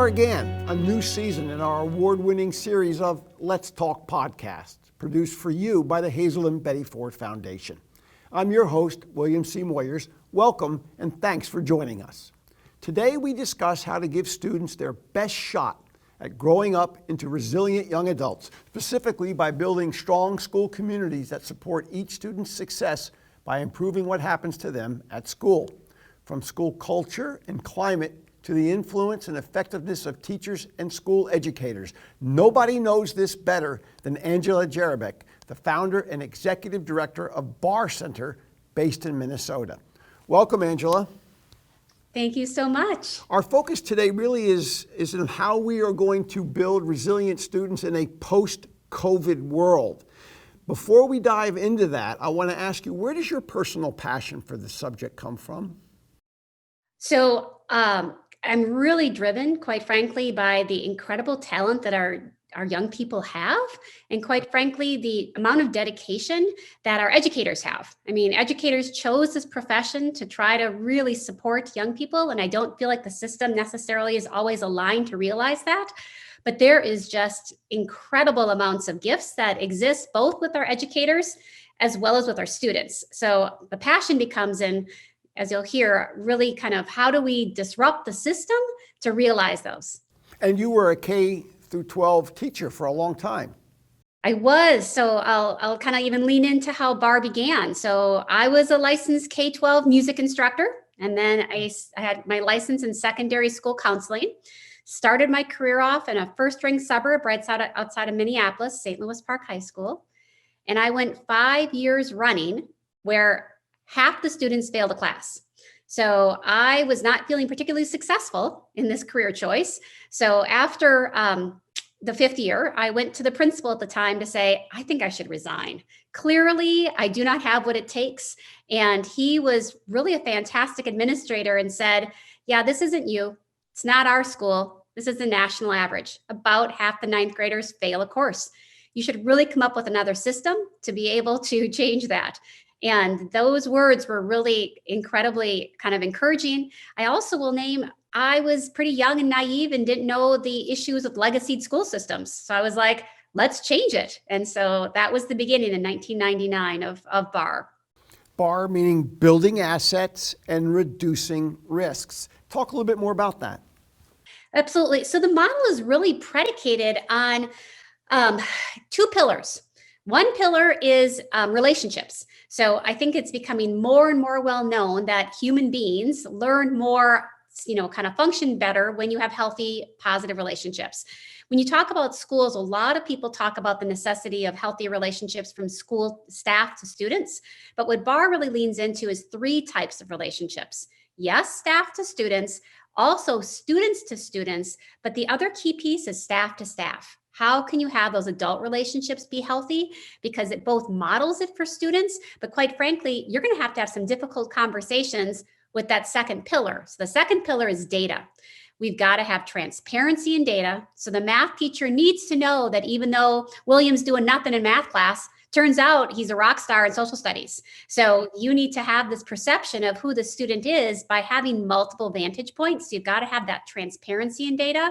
are again, a new season in our award-winning series of Let's Talk podcasts, produced for you by the Hazel and Betty Ford Foundation. I'm your host, William C. Moyers. Welcome and thanks for joining us. Today we discuss how to give students their best shot at growing up into resilient young adults, specifically by building strong school communities that support each student's success by improving what happens to them at school. From school culture and climate to the influence and effectiveness of teachers and school educators. Nobody knows this better than Angela Jerabek, the founder and executive director of BARR Center, based in Minnesota. Welcome, Angela. Thank you so much. Our focus today really is in how we are going to build resilient students in a post-COVID world. Before we dive into that, I want to ask you, where does your personal passion for this subject come from? So I'm really driven, quite frankly, by the incredible talent that our young people have, and quite frankly, the amount of dedication that our educators have. I mean, educators chose this profession to try to really support young people, and I don't feel like the system necessarily is always aligned to realize that. But there is just incredible amounts of gifts that exist both with our educators as well as with our students. So the passion becomes in, as you'll hear, really kind of how do we disrupt the system to realize those. And you were a K through 12 teacher for a long time. I was. So I'll kind of even lean into how BARR began. So I was a licensed K-12 music instructor, and then I had my license in secondary school counseling. Started my career off in a first-ring suburb right outside of Minneapolis, St. Louis Park High School. And I went 5 years running where half the students failed a class. So I was not feeling particularly successful in this career choice. So after the 5th year, I went to the principal at the time to say, I think I should resign. Clearly, I do not have what it takes. And he was really a fantastic administrator and said, yeah, this isn't you. It's not our school. This is the national average. About half the 9th graders fail a course. You should really come up with another system to be able to change that. And those words were really incredibly kind of encouraging. I also will name, I was pretty young and naive and didn't know the issues with legacy school systems. So I was like, let's change it. And so that was the beginning in 1999 of BARR. BARR meaning building assets and reducing risks. Talk a little bit more about that. Absolutely. So the model is really predicated on 2 pillars. One pillar is relationships. So I think it's becoming more and more well known that human beings learn more, kind of function better when you have healthy, positive relationships. When you talk about schools, a lot of people talk about the necessity of healthy relationships from school staff to students. But what BARR really leans into is 3 types of relationships. Yes, staff to students, also students to students, but the other key piece is staff to staff. How can you have those adult relationships be healthy? Because it both models it for students, but quite frankly, you're going to have some difficult conversations with that second pillar. So the second pillar is data. We've got to have transparency in data. So the math teacher needs to know that even though William's doing nothing in math class, turns out he's a rock star in social studies. So you need to have this perception of who the student is by having multiple vantage points. So you've got to have that transparency in data.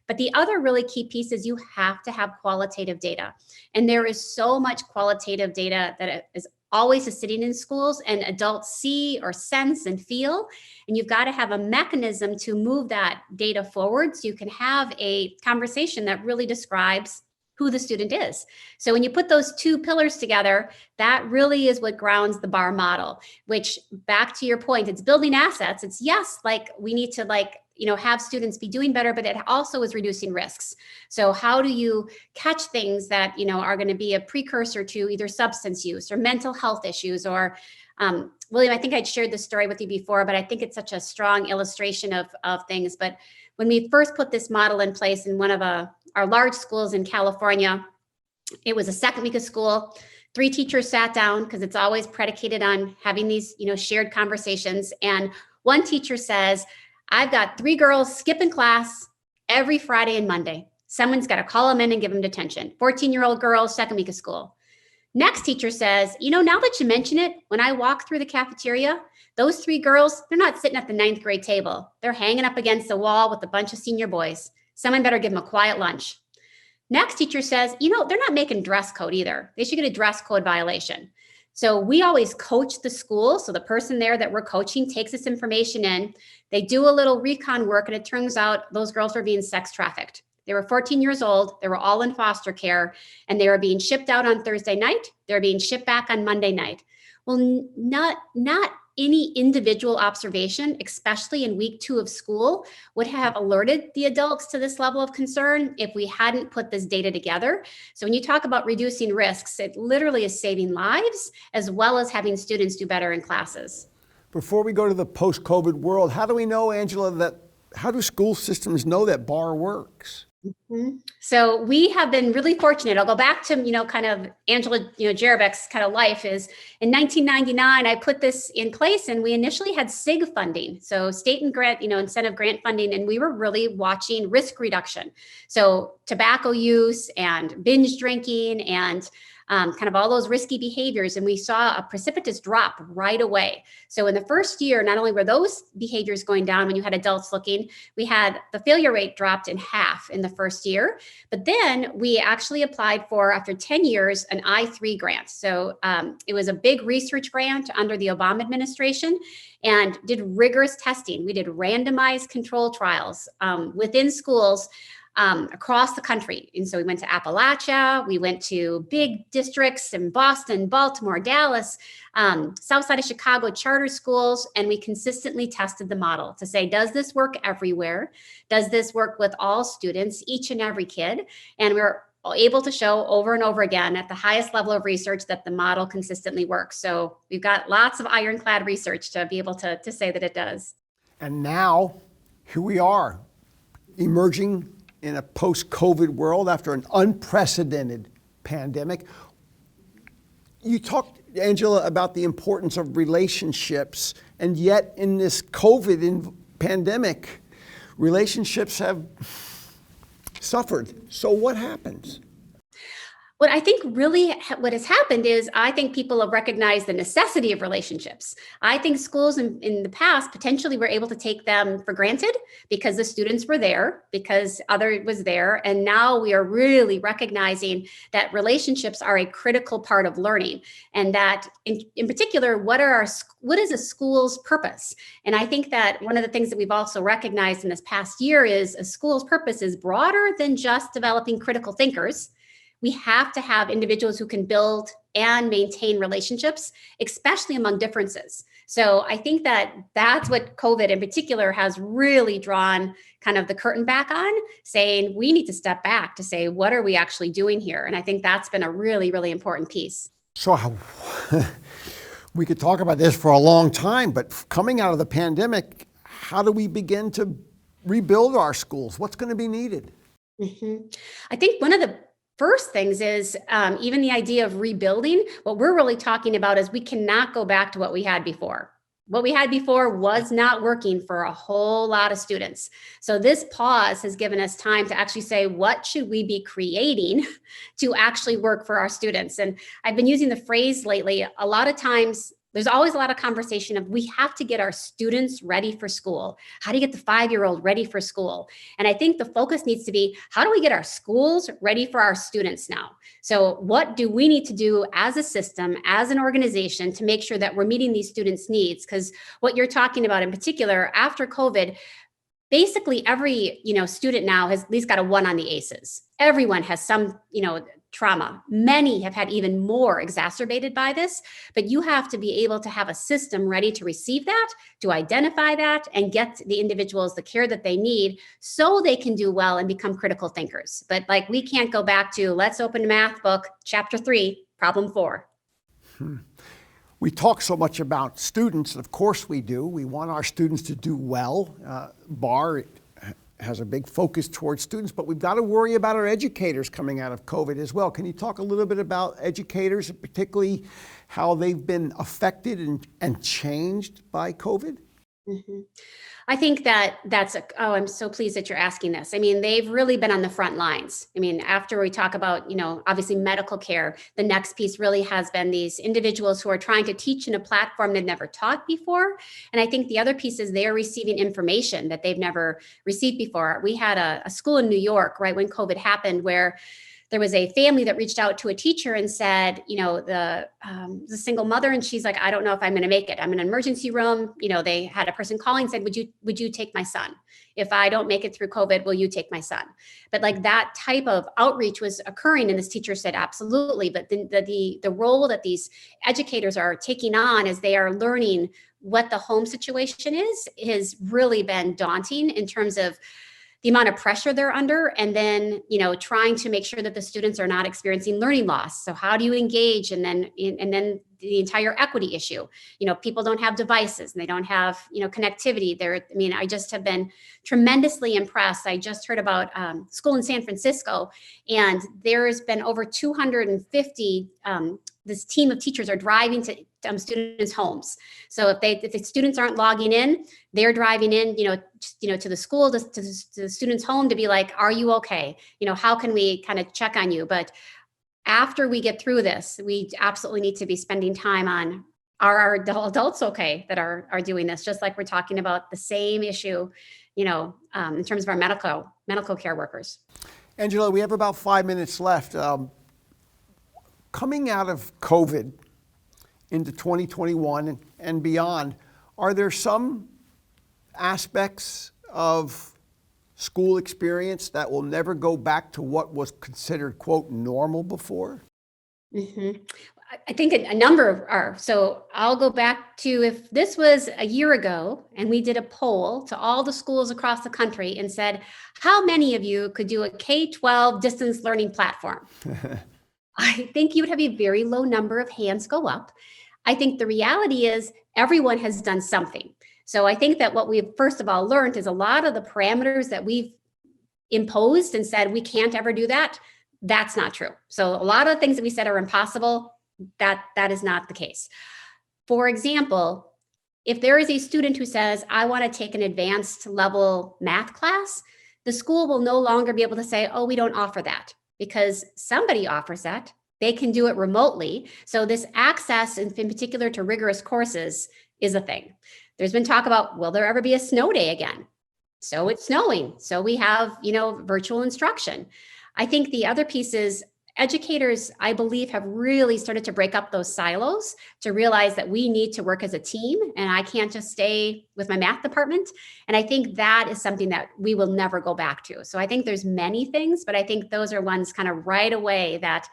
But the other really key piece is you have to have qualitative data. And there is so much qualitative data that is always sitting in schools and adults see or sense and feel. And you've got to have a mechanism to move that data forward so you can have a conversation that really describes who the student is. So when you put those 2 pillars together, that really is what grounds the BARR model, which, back to your point, it's building assets. It's yes, like we need to have students be doing better, but it also is reducing risks. So how do you catch things that, are going to be a precursor to either substance use or mental health issues or, William, I think I'd shared this story with you before, but I think it's such a strong illustration of things. But when we first put this model in place in one of our large schools in California, it was a second week of school. 3 teachers sat down because it's always predicated on having these, shared conversations. And one teacher says, I've got 3 girls skipping class every Friday and Monday. Someone's got to call them in and give them detention. 14-year-old girls, second week of school. Next teacher says, now that you mention it, when I walk through the cafeteria, those 3 girls, they're not sitting at the 9th grade table. They're hanging up against the wall with a bunch of senior boys. Someone better give them a quiet lunch. Next teacher says, they're not making dress code either. They should get a dress code violation. So we always coach the school. So the person there that we're coaching takes this information in. They do a little recon work, and it turns out those girls were being sex trafficked. They were 14 years old. They were all in foster care, and they were being shipped out on Thursday night. They were being shipped back on Monday night. Well, not any individual observation, especially in week 2 of school, would have alerted the adults to this level of concern if we hadn't put this data together. So when you talk about reducing risks, it literally is saving lives as well as having students do better in classes. Before we go to the post-COVID world, how do we know, Angela, how do school systems know that BARR works? Mm-hmm. So we have been really fortunate. I'll go back to, kind of Angela, Jerabek's kind of life is in 1999, I put this in place, and we initially had SIG funding. So state and grant, incentive grant funding. And we were really watching risk reduction. So tobacco use and binge drinking and kind of all those risky behaviors. And we saw a precipitous drop right away. So in the first year, not only were those behaviors going down when you had adults looking, we had the failure rate dropped in half in the first year. But then we actually applied for, after 10 years, an I3 grant. So it was a big research grant under the Obama administration and did rigorous testing. We did randomized control trials within schools across the country. And so we went to Appalachia, we went to big districts in Boston, Baltimore, Dallas, south side of Chicago charter schools, and we consistently tested the model to say, does this work everywhere? Does this work with all students, each and every kid? And we were able to show over and over again at the highest level of research that the model consistently works. So we've got lots of ironclad research to be able to say that it does. And now, here we are, emerging in a post-COVID world after an unprecedented pandemic. You talked, Angela, about the importance of relationships, and yet in this COVID pandemic, relationships have suffered. So what happens? What I think really what has happened is I think people have recognized the necessity of relationships. I think schools in the past potentially were able to take them for granted because the students were there, because other was there. And now we are really recognizing that relationships are a critical part of learning. And that in particular, what is a school's purpose? And I think that one of the things that we've also recognized in this past year is a school's purpose is broader than just developing critical thinkers. We have to have individuals who can build and maintain relationships, especially among differences. So I think that that's what COVID in particular has really drawn kind of the curtain back on, saying we need to step back to say, what are we actually doing here? And I think that's been a really, really important piece. So we could talk about this for a long time, but coming out of the pandemic, how do we begin to rebuild our schools? What's going to be needed? Mm-hmm. I think one of the first things is even the idea of rebuilding. What we're really talking about is we cannot go back to what we had before. What we had before was not working for a whole lot of students. So this pause has given us time to actually say, what should we be creating to actually work for our students? And I've been using the phrase lately, a lot of times, there's always a lot of conversation of we have to get our students ready for school. How do you get the 5-year-old ready for school? And I think the focus needs to be, how do we get our schools ready for our students now? So what do we need to do as a system, as an organization, to make sure that we're meeting these students' needs? Because what you're talking about in particular, after COVID, basically every student now has at least got a 1 on the ACEs. Everyone has some trauma. Many have had even more exacerbated by this, but you have to be able to have a system ready to receive that, to identify that, and get the individuals the care that they need so they can do well and become critical thinkers. But we can't go back to, let's open a math book, chapter 3, problem 4. We talk so much about students, and of course we do. We want our students to do well. BARR has a big focus towards students, but we've got to worry about our educators coming out of COVID as well. Can you talk a little bit about educators, particularly how they've been affected and changed by COVID? Mm-hmm. I think I'm so pleased that you're asking this. I mean, they've really been on the front lines. I mean, after we talk about, obviously medical care, the next piece really has been these individuals who are trying to teach in a platform they've never taught before. And I think the other piece is they're receiving information that they've never received before. We had a school in New York, right when COVID happened, where there was a family that reached out to a teacher and said, the single mother, and she's like, I don't know if I'm going to make it. I'm in an emergency room. They had a person calling and said, would you take my son? If I don't make it through COVID, will you take my son? But like that type of outreach was occurring. And this teacher said, absolutely. But the role that these educators are taking on as they are learning what the home situation has really been daunting in terms of the amount of pressure they're under, and then, trying to make sure that the students are not experiencing learning loss. So how do you engage? And then the entire equity issue, people don't have devices and they don't have, connectivity there. I mean, I just have been tremendously impressed. I just heard about school in San Francisco, and there's been over 250, this team of teachers are driving to students' homes. So if the students aren't logging in, they're driving in, to the school, to the student's home to be like, are you okay? How can we kind of check on you? But after we get through this, we absolutely need to be spending time on, are our adults okay that are doing this? Just like we're talking about the same issue, in terms of our medical care workers. Angela, we have about 5 minutes left. Coming out of COVID into 2021 and beyond, are there some aspects of school experience that will never go back to what was considered, quote, normal before? Mm-hmm. I think a number are. So I'll go back to, if this was a year ago and we did a poll to all the schools across the country and said, how many of you could do a K-12 distance learning platform? I think you would have a very low number of hands go up. I think the reality is everyone has done something. So I think that what we've first of all learned is a lot of the parameters that we've imposed and said we can't ever do that, that's not true. So a lot of the things that we said are impossible, that is not the case. For example, if there is a student who says, I want to take an advanced level math class, the school will no longer be able to say, oh, we don't offer that, because somebody offers that. They can do it remotely. So this access, in particular to rigorous courses, is a thing. There's been talk about, will there ever be a snow day again? So it's snowing. So we have, virtual instruction. I think the other piece is educators, I believe, have really started to break up those silos to realize that we need to work as a team, and I can't just stay with my math department. And I think that is something that we will never go back to. So I think there's many things, but I think those are ones kind of right away that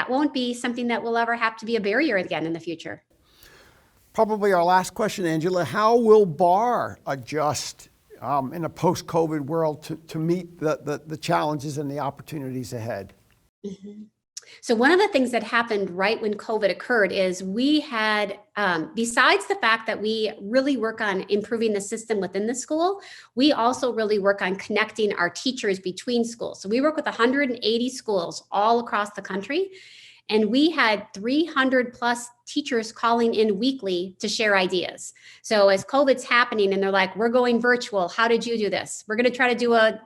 won't be something that will ever have to be a barrier again in the future. Probably our last question, Angela. How will BARR adjust in a post-COVID world to meet the challenges and the opportunities ahead? Mm-hmm. So one of the things that happened right when COVID occurred is we had, besides the fact that we really work on improving the system within the school, we also really work on connecting our teachers between schools. So we work with 180 schools all across the country, and we had 300 plus teachers calling in weekly to share ideas. So as COVID's happening and they're like, we're going virtual, how did you do this? We're going to try to do a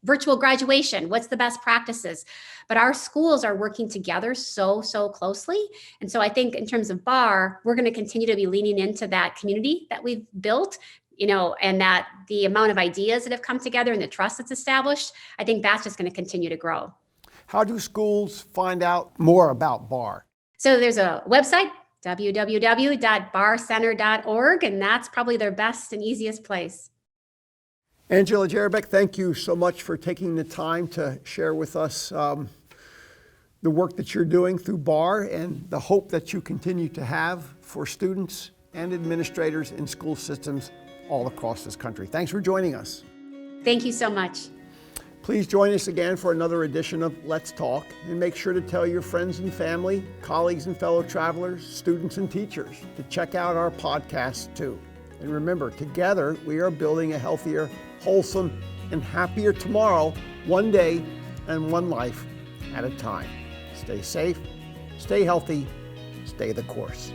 virtual graduation. What's the best practices? But our schools are working together so closely. And so I think in terms of BARR, we're going to continue to be leaning into that community that we've built, and that the amount of ideas that have come together and the trust that's established, I think that's just going to continue to grow. How do schools find out more about BARR? So there's a website, www.barrcenter.org, and that's probably their best and easiest place. Angela Jerabek, thank you so much for taking the time to share with us the work that you're doing through BARR and the hope that you continue to have for students and administrators in school systems all across this country. Thanks for joining us. Thank you so much. Please join us again for another edition of Let's Talk, and make sure to tell your friends and family, colleagues and fellow travelers, students and teachers to check out our podcast too. And remember, together we are building a healthier, wholesome, and happier tomorrow, one day and one life at a time. Stay safe, stay healthy, stay the course.